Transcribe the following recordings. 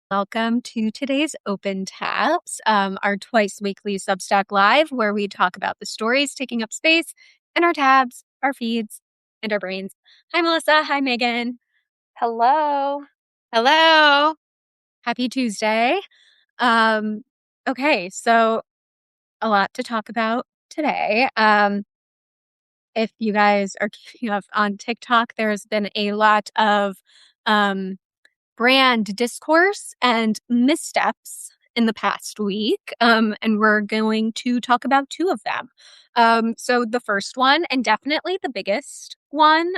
Welcome to today's Open Tabs, our twice weekly Substack Live, where we talk about the stories taking up space in our tabs, our feeds, and our brains. Hi, Melissa. Hi, Megan. Hello. Hello. Happy Tuesday. Okay, so a lot to talk about today. If you guys are keeping up on TikTok, there's been a lot of brand discourse and missteps in the past week. And we're going to talk about two of them. So the first one, and definitely the biggest one,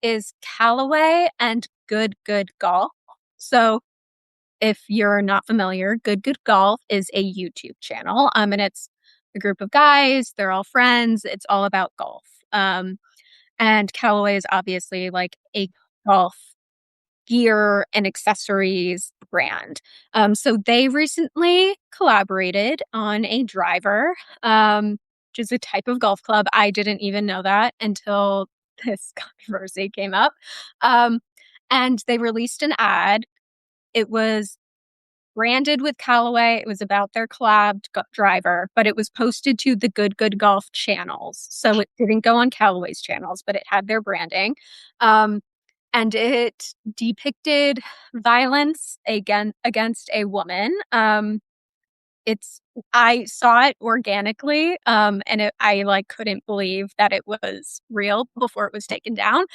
is Callaway and Good Good Golf. So if you're not familiar, Good Good Golf is a YouTube channel. And it's a group of guys, they're all friends, it's all about golf. And Callaway is obviously like a golf gear and accessories brand. So they recently collaborated on a driver, which is a type of golf club. I didn't even know that until this controversy came up. And they released an ad. It was branded with Callaway. It was about their collab driver, but it was posted to the Good Good Golf channels. So it didn't go on Callaway's channels, but it had their branding. And it depicted violence against a woman. I saw it organically, and I like couldn't believe that it was real before it was taken down.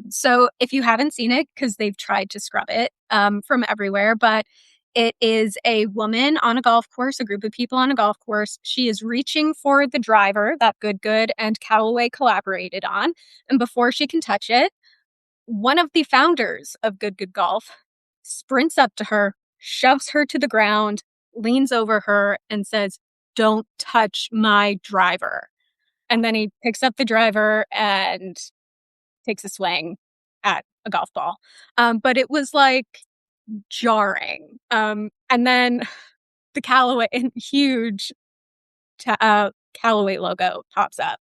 So if you haven't seen it, because they've tried to scrub it from everywhere, but it is a woman on a golf course, a group of people on a golf course. She is reaching for the driver that Good Good and Callaway collaborated on, and before she can touch it, one of the founders of Good Good Golf sprints up to her, shoves her to the ground, leans over her, and says, "Don't touch my driver." And then he picks up the driver and takes a swing at a golf ball. But it was like jarring. And then the Callaway huge Callaway logo pops up,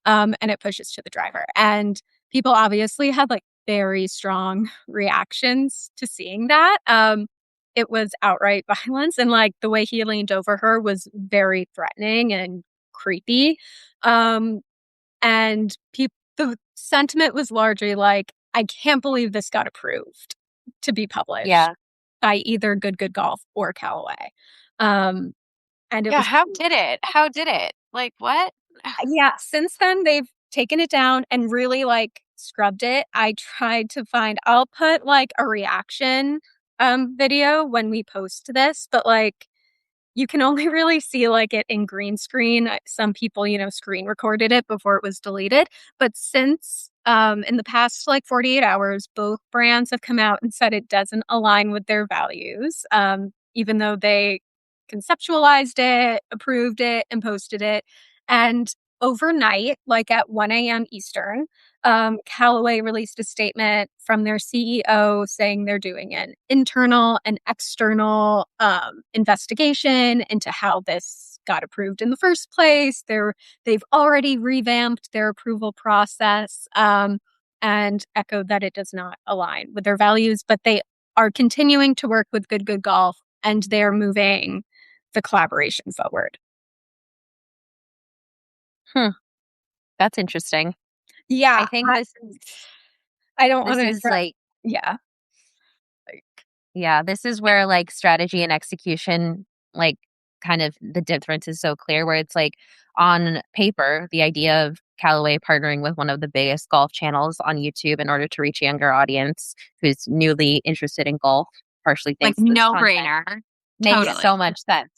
and it pushes to the driver. And people obviously had like very strong reactions to seeing that. It was outright violence, and like the way he leaned over her was very threatening and creepy. And the sentiment was largely like, I can't believe this got approved to be published by either Good Good Golf or Callaway. And it was How did it? How did it? Like, what? yeah, since then they've taken it down and really like scrubbed it. I tried to find, I'll put like a reaction video when we post this, but like you can only really see like it in green screen. Some people, screen recorded it before it was deleted. But since in the past like 48 hours, both brands have come out and said it doesn't align with their values, even though they conceptualized it, approved it, and posted it. And overnight, like at 1 a.m. Eastern, Callaway released a statement from their CEO saying they're doing an internal and external investigation into how this got approved in the first place. They've already revamped their approval process, and echoed that it does not align with their values, but they are continuing to work with Good Good Golf, and they're moving the collaboration forward. That's interesting. Yeah, I think I don't want to. this is like, Yeah. this is where like strategy and execution, like kind of the difference is so clear, where it's like on paper, the idea of Callaway partnering with one of the biggest golf channels on YouTube in order to reach a younger audience who's newly interested in golf, partially Like, thanks to this no content, brainer. makes Totally. so much sense.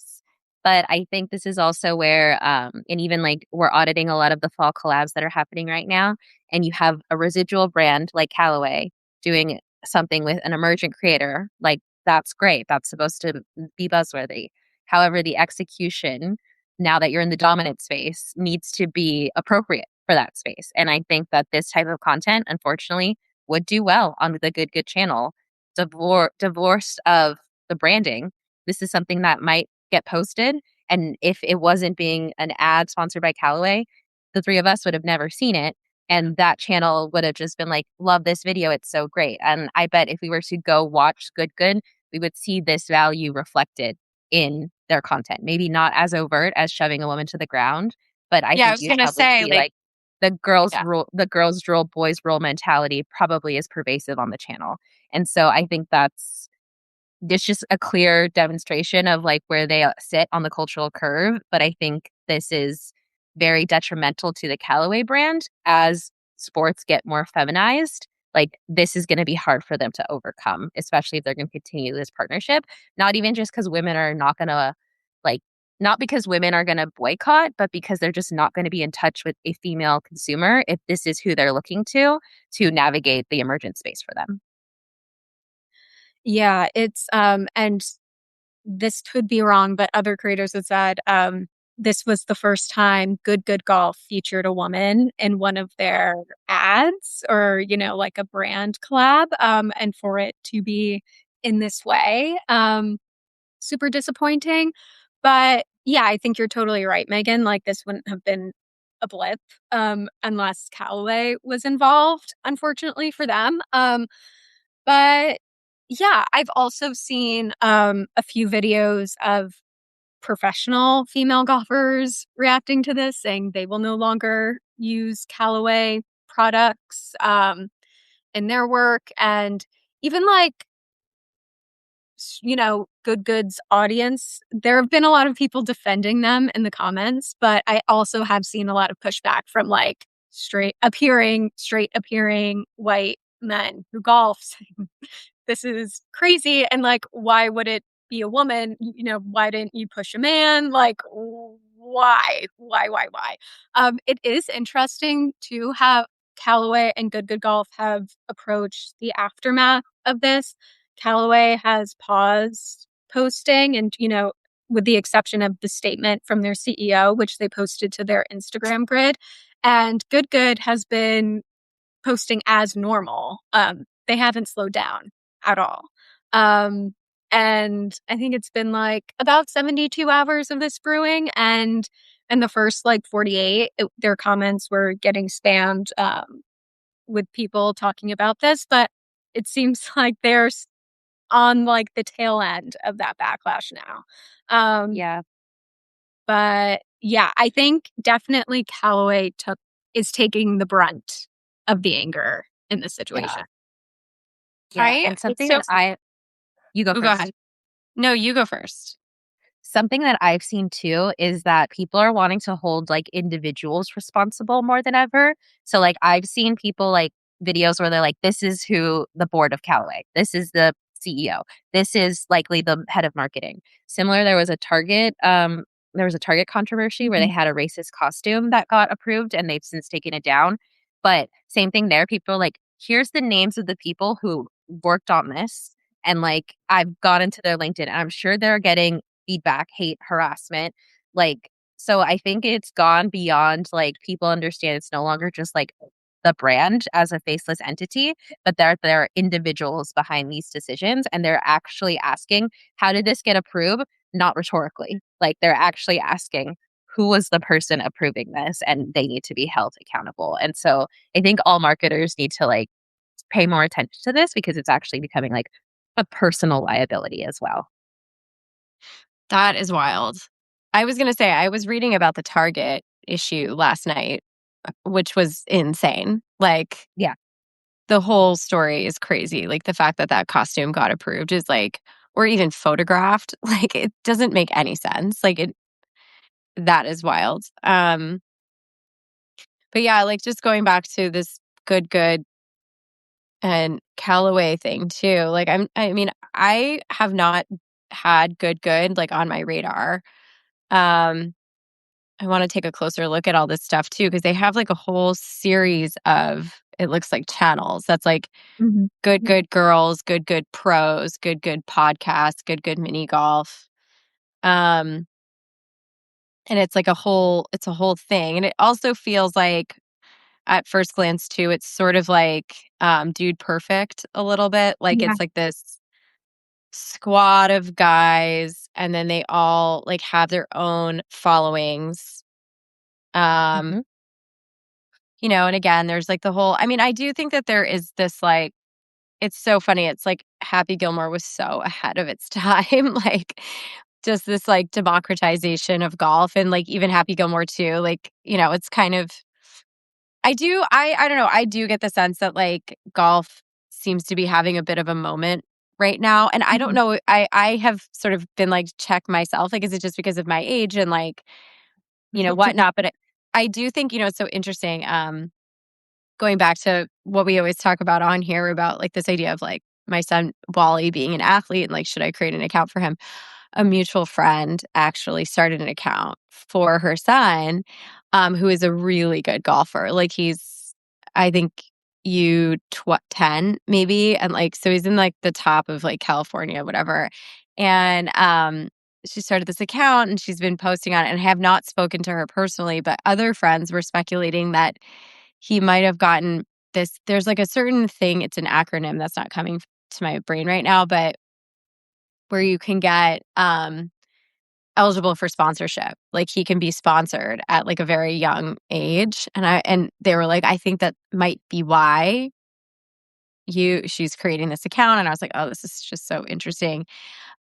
But I think this is also where, and even like we're auditing a lot of the fall collabs that are happening right now, and you have a residual brand like Callaway doing something with an emergent creator, like that's great. That's supposed to be buzzworthy. However, the execution, now that you're in the dominant space, needs to be appropriate for that space. And I think that this type of content, unfortunately, would do well on the Good Good channel. Divorced of the branding, this is something that might get posted. And if it wasn't being an ad sponsored by Callaway, the three of us would have never seen it. And that channel would have just been like, love this video. It's so great. And I bet if we were to go watch Good Good, we would see this value reflected in their content. Maybe not as overt as shoving a woman to the ground, but I Yeah, I think was you'd gonna probably say, see like, like yeah. the girls rule, boys rule mentality probably is pervasive on the channel. And so I think that's just a clear demonstration of like where they sit on the cultural curve. But I think this is very detrimental to the Callaway brand as sports get more feminized. Like this is going to be hard for them to overcome, especially if they're going to continue this partnership. Not even just because women are not going to like, not because women are going to boycott, but because they're just not going to be in touch with a female consumer if this is who they're looking to navigate the emergent space for them. Yeah, it's and this could be wrong, but other creators have said this was the first time Good Golf featured a woman in one of their ads or, like a brand collab. And for it to be in this way, super disappointing. But yeah, I think you're totally right, Megan. Like this wouldn't have been a blip unless Callaway was involved, unfortunately for them. But yeah, I've also seen a few videos of professional female golfers reacting to this, saying they will no longer use Callaway products in their work. And even like, Good Goods audience, there have been a lot of people defending them in the comments, but I also have seen a lot of pushback from like straight appearing white men who golf saying this is crazy. And like, why would it be a woman? Why didn't you push a man? Like, why? It is interesting to have Callaway and Good Golf have approached the aftermath of this. Callaway has paused posting and, with the exception of the statement from their CEO, which they posted to their Instagram grid. And Good has been posting as normal. They haven't slowed down at all. And I think it's been like about 72 hours of this brewing. And in the first like 48, their comments were getting spammed with people talking about this. But it seems like they're on like the tail end of that backlash now. Yeah. But yeah, I think definitely Callaway is taking the brunt of the anger in this situation. Yeah. And It's something so, that you go oh, go ahead. first. No, you go first. Something that I've seen too is that people are wanting to hold like individuals responsible more than ever. So like I've seen people like videos where they're like, this is who the board of Callaway, this is the CEO, this is likely the head of marketing. Similar, there was a Target controversy where they had a racist costume that got approved and they've since taken it down. But same thing there, people are like, here's the names of the people who worked on this. And like I've gone into their LinkedIn and I'm sure they're getting feedback, hate, harassment. Like, so I think it's gone beyond like people understand it's no longer just like the brand as a faceless entity, but there are individuals behind these decisions and they're actually asking, how did this get approved? Not rhetorically. Like they're actually asking, who was the person approving this? And they need to be held accountable. And so I think all marketers need to like pay more attention to this because it's actually becoming like a personal liability as well. That is wild. I was going to say, I was reading about the Target issue last night, which was insane. Like, Yeah. the whole story is crazy. Like, the fact that that costume got approved is like, or even photographed, like, it doesn't make any sense. That is wild. But yeah, like, just going back to this good and Callaway thing too. Like, I mean, I have not had good like on my radar. Um, I want to take a closer look at all this stuff too, because they have like a whole series of, it looks like channels. That's like good girls, good pros, good podcasts, good mini golf. Um, and it's like it's a whole thing. And it also feels like at first glance too, it's sort of like Dude Perfect a little bit. Like Yeah. it's like this squad of guys, and then they all like have their own followings. Um, Mm-hmm. and again, there's like the whole, I mean, I do think that there is this like, it's so funny. It's like Happy Gilmore was so ahead of its time. Like just this like democratization of golf and like even Happy Gilmore too. Like, it's kind of I don't know. I do get the sense that like golf seems to be having a bit of a moment right now. And I don't Mhm. know. I have sort of been like check myself. Like, is it just because of my age and like, whatnot? But I do think, it's so interesting. Going back to what we always talk about on here about like this idea of like my son Wally being an athlete and like, should I create an account for him? A mutual friend actually started an account for her son, who is a really good golfer. Like he's, I think U10 maybe, and like so he's in like the top of like California, whatever. And she started this account and she's been posting on it. And I have not spoken to her personally, but other friends were speculating that he might have gotten this. There's like a certain thing. It's an acronym that's not coming to my brain right now, but where you can get eligible for sponsorship. Like he can be sponsored at like a very young age. And they were like, I think that might be why she's creating this account. And I was like, oh, this is just so interesting.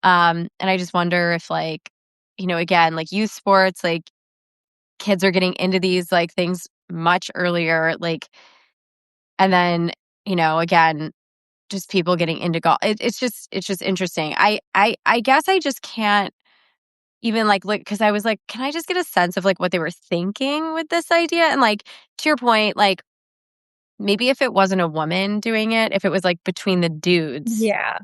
And I just wonder if like, again, like youth sports, like kids are getting into these like things much earlier, like, and then, again, just people getting into golf. It's just interesting. I guess I just can't even like look because I was like, can I just get a sense of like what they were thinking with this idea? And like to your point, like maybe if it wasn't a woman doing it, if it was like between the dudes, Yeah.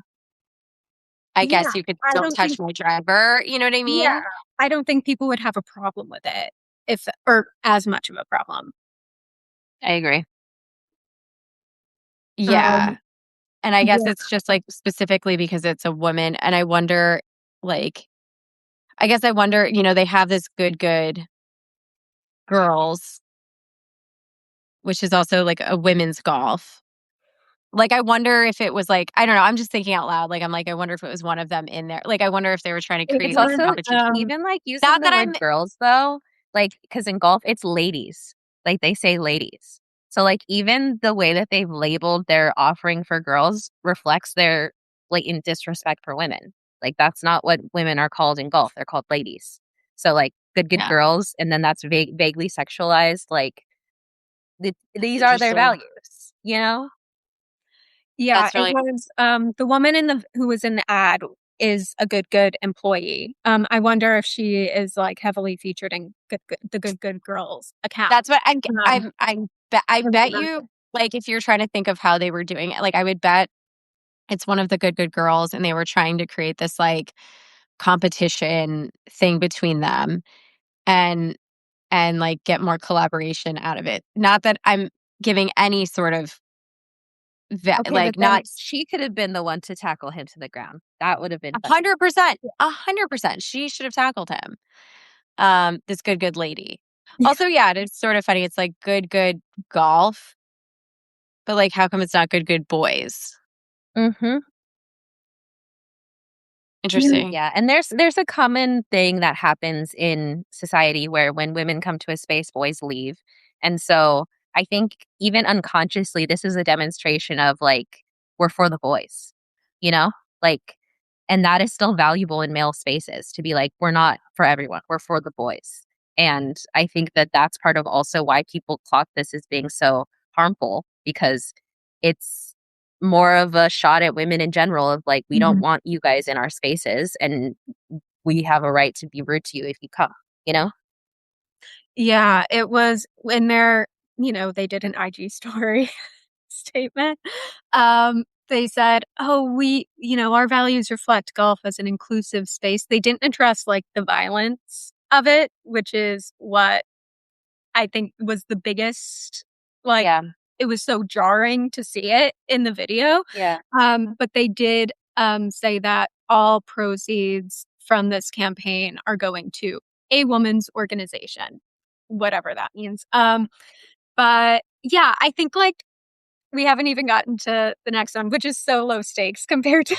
I Yeah. guess you could I don't don't touch think my driver. You know what I Yeah. mean? I don't think people would have a problem with it or as much of a problem. I agree. Yeah. Um, And I guess yeah. it's just like specifically because it's a woman. And I wonder, like, I guess I wonder, they have this good girls, which is also like a women's golf. Like, I wonder if it was like, I don't know. I'm just thinking out loud. Like, I'm like, I wonder if it was one of them in there. Like, I wonder if they were trying to It It's create like a was, also competition. even like using Not the that word I'm girls though, like because in golf it's ladies. Like they say ladies. So like even the way that they've labeled their offering for girls reflects their blatant disrespect for women. Like that's not what women are called in golf. They're called ladies. So like good yeah, girls, and then that's vaguely sexualized. Like that's these are their interesting. values, you know? yeah, That's it really was, the woman who was in the ad is a good employee. I wonder if she is, like, heavily featured in the Good Girls account. that's what Um, I for bet that. you like if you're trying to think of how they were doing it, like I would bet it's one of the good girls and they were trying to create this like competition thing between them and like get more collaboration out of it. Not that I'm giving any sort of Okay, but like then not she could have been the one to tackle him to the ground. That would have been funny. 100%, 100%. She should have tackled him. This good lady. Yeah. Also, yeah, it's sort of funny. It's like good golf, but like, how come it's not good boys? Mhm. Yeah. Interesting. Yeah, and there's a common thing that happens in society where when women come to a space, boys leave. And so I think even unconsciously, this is a demonstration of like, we're for the boys, you know? Like, and that is still valuable in male spaces to be like, we're not for everyone, we're for the boys. And I think that that's part of also why people clock this as being so harmful because it's more of a shot at women in general of like, we don't Mhm. want you guys in our spaces and we have a right to be rude to you if you come, you know? Yeah, it was when they did an IG story statement. They said, "Oh, our values reflect golf as an inclusive space." They didn't address, like, the violence of it, which is what I think was the biggest, like, Yeah. it was so jarring to see it in the video. Yeah. But they did, say that all proceeds from this campaign are going to a woman's organization, whatever that means. But yeah, I think, like, we haven't even gotten to the next one, which is so low stakes compared to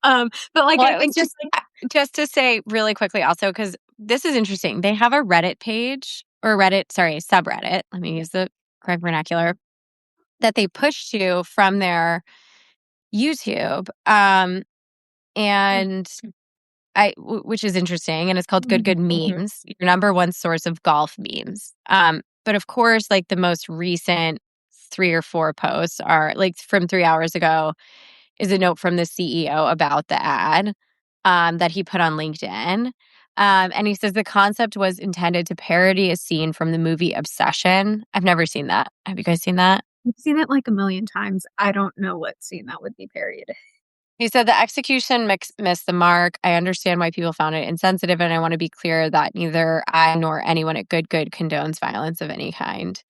but, like, Well, I it was think just to say really quickly also, because this is interesting. They have a Reddit page or Reddit, sorry, subreddit. Let me use the correct vernacular that they push to from their YouTube. And which is interesting, and it's called Good Good Memes, your number one source of golf memes. But of course, like the most recent 3 or 4 posts are like from 3 hours ago is a note from the CEO about the ad that he put on LinkedIn. And he says the concept was intended to parody a scene from the movie Obsession. I've never seen that. Have you guys seen that? I've seen it like a million times. I don't know what scene that would be parodied. He said the execution missed the mark. I understand why people found it insensitive, and I want to be clear that neither I nor anyone at Good Good condones violence of any kind.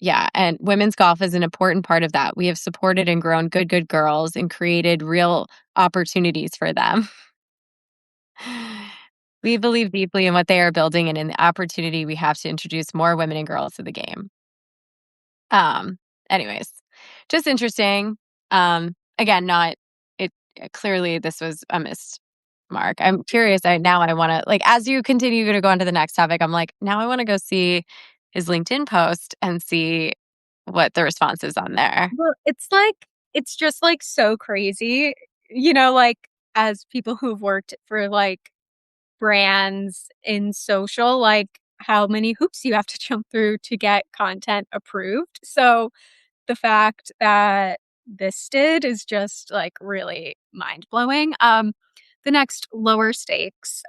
Yeah, and women's golf is an important part of that. We have supported and grown Good Good girls and created real opportunities for them. We believe deeply in what they are building and in the opportunity we have to introduce more women and girls to the game. Anyways, just interesting. Again, not it clearly this was a missed mark. I'm curious. I want to, like, as you continue to go on to the next topic, I'm like, now I want to go see his LinkedIn post and see what the response is on there. Well, it's just like so crazy, like as people who've worked for like brands in social, like how many hoops you have to jump through to get content approved. So the fact that this did is just like really mind blowing. The next lower stakes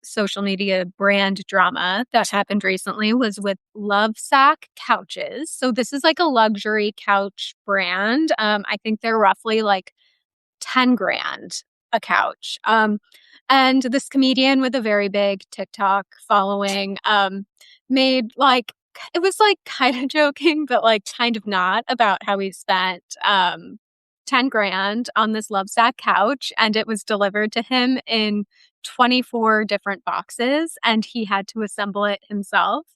social media brand drama that happened recently was with Lovesac couches. So this is like a luxury couch brand. I think they're roughly like 10 grand a couch. And this comedian with a very big TikTok following made like, it was like kind of joking, but like kind of not, about how he spent 10 grand on this Lovesac couch, and it was delivered to him in 24 different boxes and he had to assemble it himself.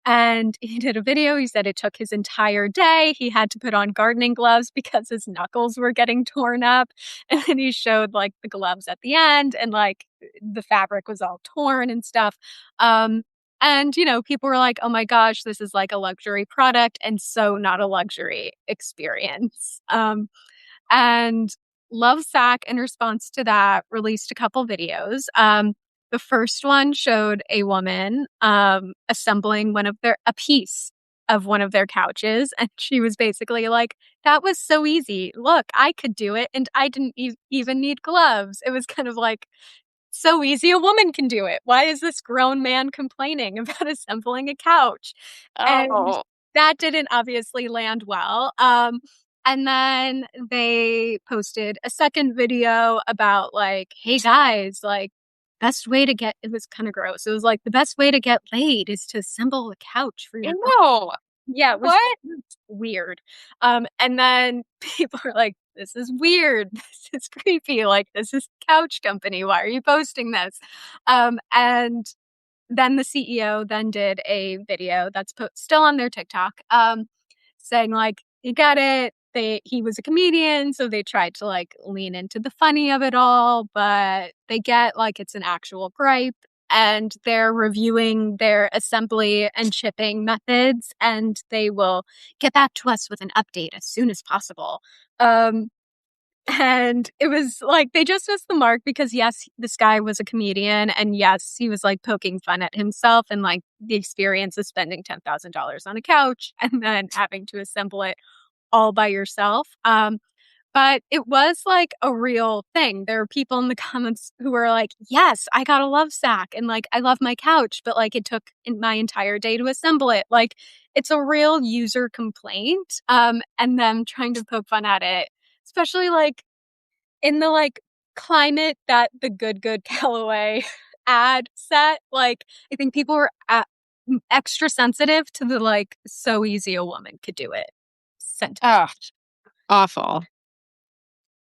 And he did a video. He said it took his entire day. He had to put on gardening gloves because his knuckles were getting torn up. And then he showed like the gloves at the end, and like the fabric was all torn and stuff. And, people were like, oh my gosh, this is like a luxury product and so not a luxury experience. And Lovesac, in response to that, released a couple videos. The first one showed a woman assembling a piece of one of their couches, and she was basically like, "That was so easy. Look, I could do it, and I didn't even need gloves." It was kind of like, so easy, a woman can do it. Why is this grown man complaining about assembling a couch? And Oh, that didn't obviously land well. And then they posted a second video about like, hey guys, like, it was kind of gross. It was like, the best way to get laid is to assemble a couch for your no. yeah, it was What? weird. And then people are like, this is weird. This is creepy. Like, this is couch company. Why are you posting this? And then the CEO then did a video that's still on their TikTok, saying like, you get it. He was a comedian, so they tried to like lean into the funny of it all, but they get like it's an actual gripe, and they're reviewing their assembly and shipping methods, and they will get back to us with an update as soon as possible. And it was like they just missed the mark because, yes, this guy was a comedian, and yes, he was like poking fun at himself and like the experience of spending $10,000 on a couch and then having to assemble it all by yourself. But it was like a real thing. There were people in the comments who were like, yes, I got a Lovesac and like I love my couch, but like it took my entire day to assemble it. Like it's a real user complaint. And them trying to poke fun at it, especially like in the like climate that the Good Callaway ad set. Like I think people were extra sensitive to the like, so easy a woman could do it sentiment. Oh, awful.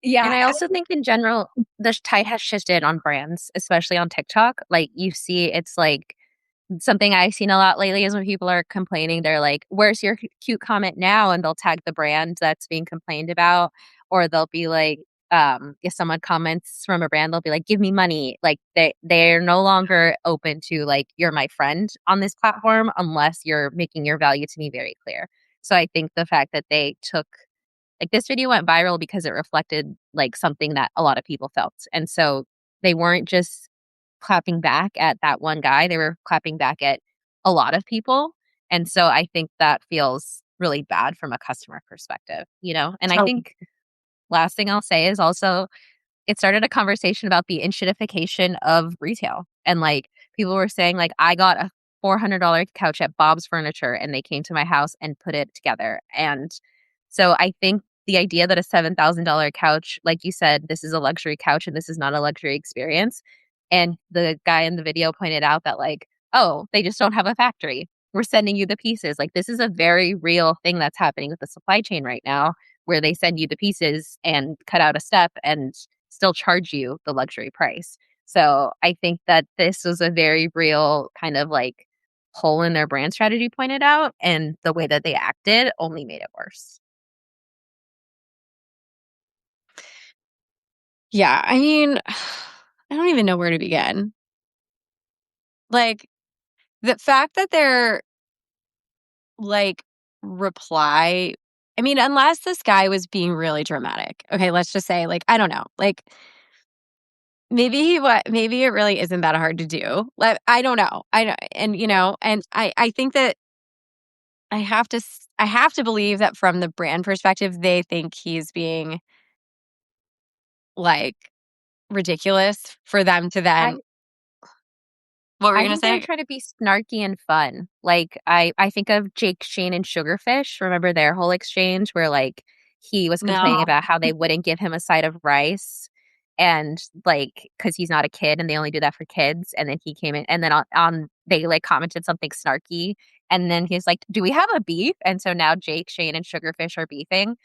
Yeah. And I also think in general, the tide has shifted on brands, especially on TikTok. Like you see, it's like something I've seen a lot lately is when people are complaining, they're like, where's your cute comment now? And they'll tag the brand that's being complained about. Or they'll be like, if someone comments from a brand, they'll be like, give me money. Like they're no longer open to like, you're my friend on this platform unless you're making your value to me very clear. So I think the fact that they took like this video went viral because it reflected like something that a lot of people felt. And so they weren't just clapping back at that one guy, they were clapping back at a lot of people. And so I think that feels really bad from a customer perspective, you know? And I So think last thing I'll say is also it started a conversation about the inshitification of retail. And like people were saying, like, I got a $400 couch at Bob's Furniture and they came to my house and put it together. And so I think the idea that a $7,000 couch, like you said, this is a luxury couch and this is not a luxury experience. And the guy in the video pointed out that, like, oh, they just don't have a factory. We're sending you the pieces. Like, this is a very real thing that's happening with the supply chain right now, where they send you the pieces and cut out a step and still charge you the luxury price. So I think that this was a very real kind of like hole in their brand strategy pointed out, and the way that they acted only made it worse. yeah, I mean, I don't even know where to begin. Like the fact that they're like reply I mean, unless this guy was being really dramatic. Okay, let's just say like I don't know. Like maybe it really isn't that hard to do. Like I don't know. I know and and I think that I have to believe that from the brand perspective they think he's being like ridiculous for them to I then what were you I going to think they were say? trying to be snarky and fun. Like I think of Jake Shane and Sugarfish. Remember their whole exchange where like he was complaining No. about how they wouldn't give him a side of rice and like because he's not a kid and they only do that for kids. And then he came in and then on they like commented something snarky and then he's like, "Do we have a beef?" And so now Jake Shane and Sugarfish are beefing.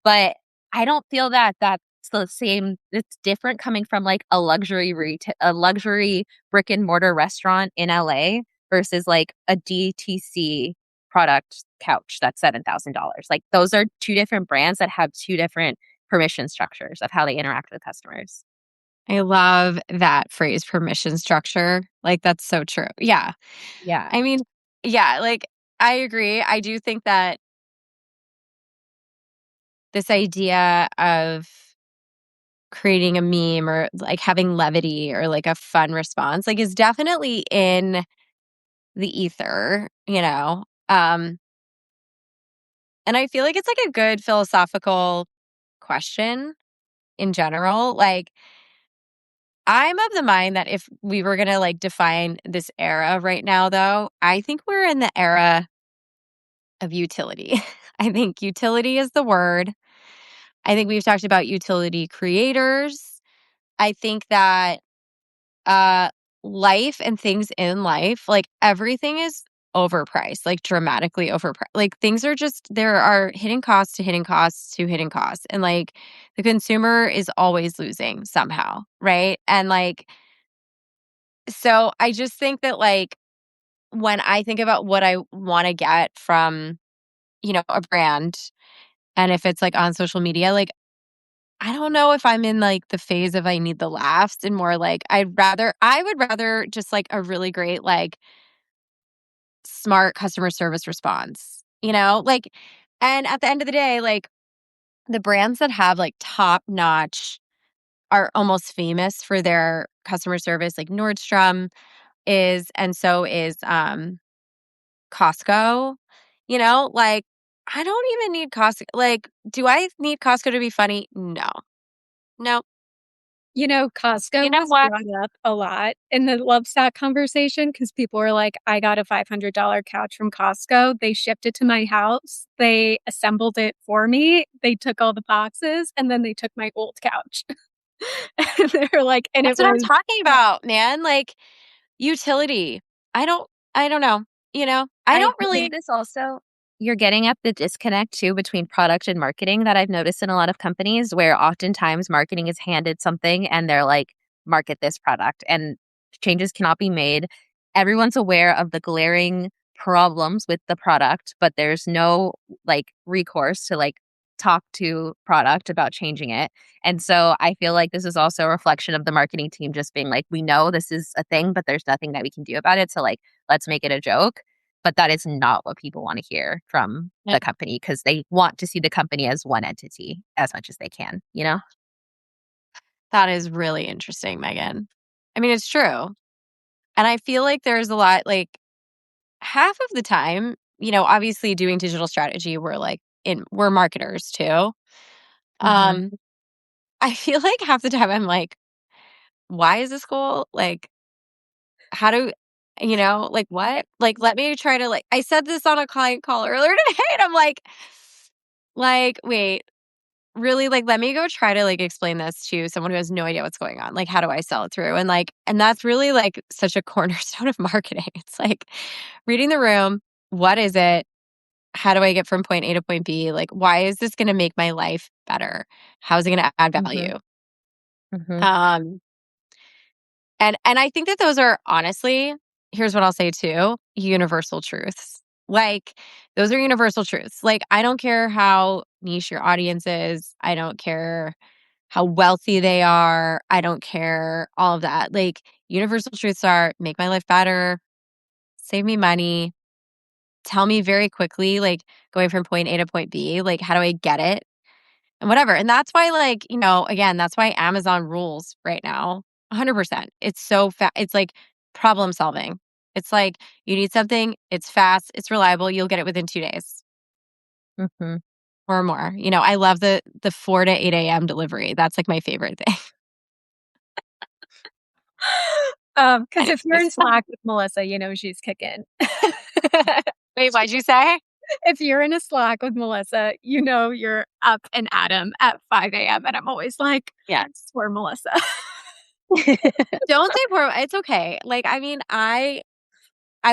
But I don't feel that that's the same. It's different coming from like a luxury brick and mortar restaurant in LA versus like a DTC product couch that's $7,000. Like those are two different brands that have two different permission structures of how they interact with customers. I love that phrase permission structure. Like that's so true. Yeah. Yeah. I mean, yeah, like I agree. I do think that this idea of creating a meme or like having levity or like a fun response like is definitely in the ether, and I feel like it's like a good philosophical question in general. Like I'm of the mind that if we were going to like define this era right now though, I think we're in the era of utility. I think utility is the word. I think we've talked about utility creators. I think that uh life and things in life, like everything is overpriced, like dramatically overpriced. Like things are just there are hidden costs to hidden costs to hidden costs. And like the consumer is always losing somehow, right? And like so I just think that like when I think about what I want to get from, a brand and if it's like on social media, like I don't know if I'm in like the phase of I need the laughs and more like I would rather just like a really great like smart customer service response, Like and at the end of the day, like the brands that have like top notch are almost famous for their customer service like Nordstrom is and so is Costco, like I don't even need Costco. Like, do I need Costco to be funny? No. No. You Costco know was what? brought up a lot in the Lovesac conversation because people were like, I got a $500 couch from Costco. They shipped it to my house. They assembled it for me. They took all the boxes and then they took my old couch. And they're like, and it That's what I'm was, talking about, man. Like utility. I don't know. I I don't really think this also you're getting at the disconnect too between product and marketing that I've noticed in a lot of companies where oftentimes marketing is handed something and they're like, market this product and changes cannot be made. Everyone's aware of the glaring problems with the product, but there's no like recourse to like talk to product about changing it. And so I feel like this is also a reflection of the marketing team just being like, we know this is a thing, but there's nothing that we can do about it. So like, let's make it a joke. but that is not what people want to hear from the company because they want to see the company as one entity as much as they can, you know? That is really interesting, Megan. I mean, it's true. And I feel like there's a lot, like, half of the time, obviously doing digital strategy, we're marketers too. Mhm. I feel like half the time I'm like, why is this cool? Like, how do, like what? Like, let me try to, like, I said this on a client call earlier today and I'm like, wait, really? Like, let me go try to like explain this to someone who has no idea what's going on. Like, how do I sell it through? And that's really like such a cornerstone of marketing. It's like reading the room. What is it? How do I get from point A to point B? Like, why is this going to make my life better? How is it going to add Mhm. value? Mhm. Um, and I think that those are honestly, here's what I'll say too, universal truths. Like, those are universal truths. Like, I don't care how niche your audience is. I don't care how wealthy they are. I don't care all of that. Like, universal truths are make my life better, save me money, tell me very quickly, like going from point A to point B, like how do I get it? And whatever. And that's why, like, again, that's why Amazon rules right now. 100%. It's so fast. It's like problem solving. It's like you need something, it's fast, it's reliable, you'll get it within 2 days Mhm. or more. I love the 4 to 8 a.m. delivery. That's like my favorite thing. Because if you're in Slack with Melissa, you know she's kicking. Wait, what'd you say? If you're in a Slack with Melissa, you know you're up and at 'em at 5 a.m. And I'm always like, Yes. poor Melissa. Don't say poor. It's okay. Like, I mean, I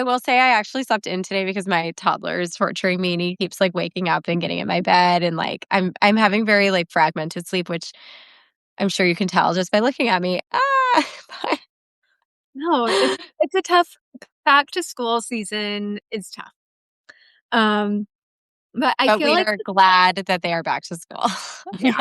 will say I actually slept in today because my toddler is torturing me and he keeps like waking up and getting in my bed and like I'm having very like fragmented sleep, which I'm sure you can tell just by looking at me. But No, it's a tough back to school season is tough. Um, but I but feel we like are glad that they are back to school. yeah.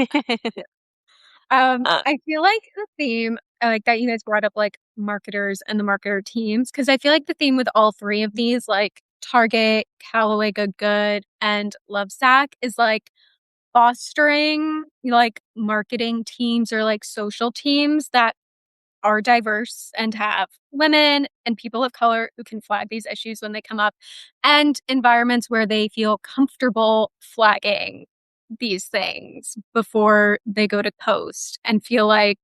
I feel like the theme, like that you guys brought up, like marketers and the marketer teams, because I feel like the theme with all three of these, like Target, Callaway, Good, and Lovesac, is like fostering like marketing teams or like social teams that are diverse and have women and people of color who can flag these issues when they come up, and environments where they feel comfortable flagging these things before they go to post and feel like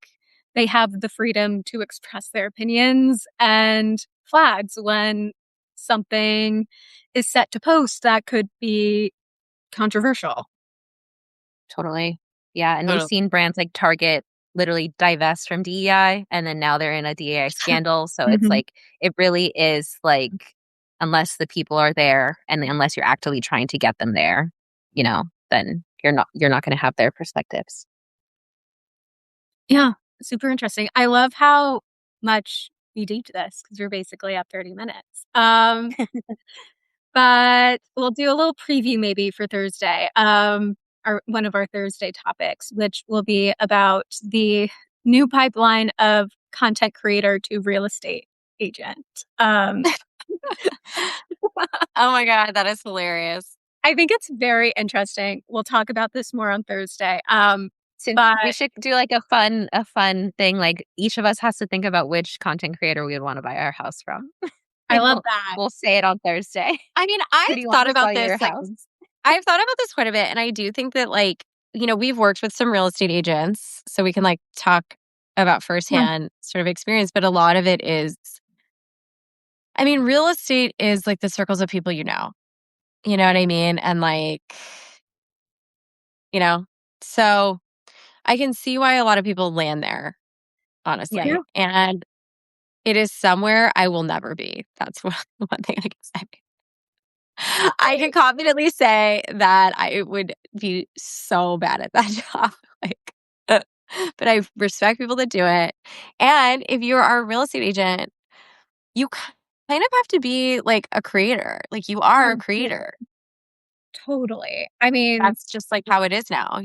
they have the freedom to express their opinions and flags when something is set to post that could be controversial. Totally. Yeah, and we've Totally. seen brands like Target literally divest from DEI, and then now they're in a DEI scandal, so it's Mhm. like it really is like unless the people are there and unless you're actively trying to get them there, then you're not gonna have their perspectives. Yeah, super interesting. I love how much we deep this because we're basically at 30 minutes. But we'll do a little preview maybe for Thursday. One of our Thursday topics, which will be about the new pipeline of content creator to real estate agent. Oh my God, that is hilarious. I think it's very interesting. We'll talk about this more on Thursday. Since But we should do like a fun thing, like each of us has to think about which content creator we would want to buy our house from. I And love we'll that. we'll say it on Thursday. I mean, Who I've do you want thought to about sell you this. your Like, house? I've thought about this quite a bit. And I do think that, like, we've worked with some real estate agents, so we can like talk about Yeah. firsthand sort of experience. But a lot of it is, I mean, real estate is like the circles of people you know. You know what I mean? And like, you know, so I can see why a lot of people land there, Yeah. Yeah. honestly. And it is somewhere I will never be. That's one thing I can say. I can confidently say that I would be so bad at that job. Like, but I respect people that do it. And if you are a real estate agent, you kind of have to be like a creator. Like, you are a Oh, yeah. creator. Totally. I mean, That's just like how it is now.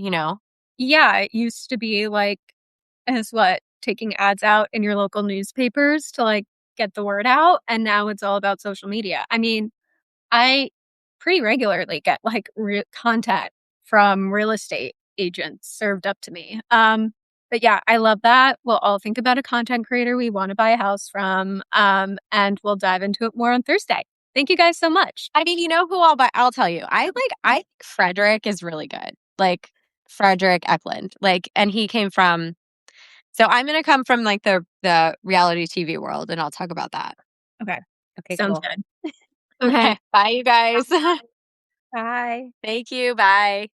yeah, it used to be like as what taking ads out in your local newspapers to like get the word out, and now it's all about social media. I mean, I pretty regularly get like content from real estate agents served up to me. But yeah, I love that. We'll all think about a content creator we want to buy a house from. And we'll dive into it more on Thursday. Thank you guys so much. I mean, you know who I'll tell you. I think Frederick is really good. Like Frederick Eklund. Like, and he came from, so I'm gonna come from like the reality TV world and I'll talk about that. Okay. Sounds good. Okay. Bye, you guys. Bye. Thank you. Bye.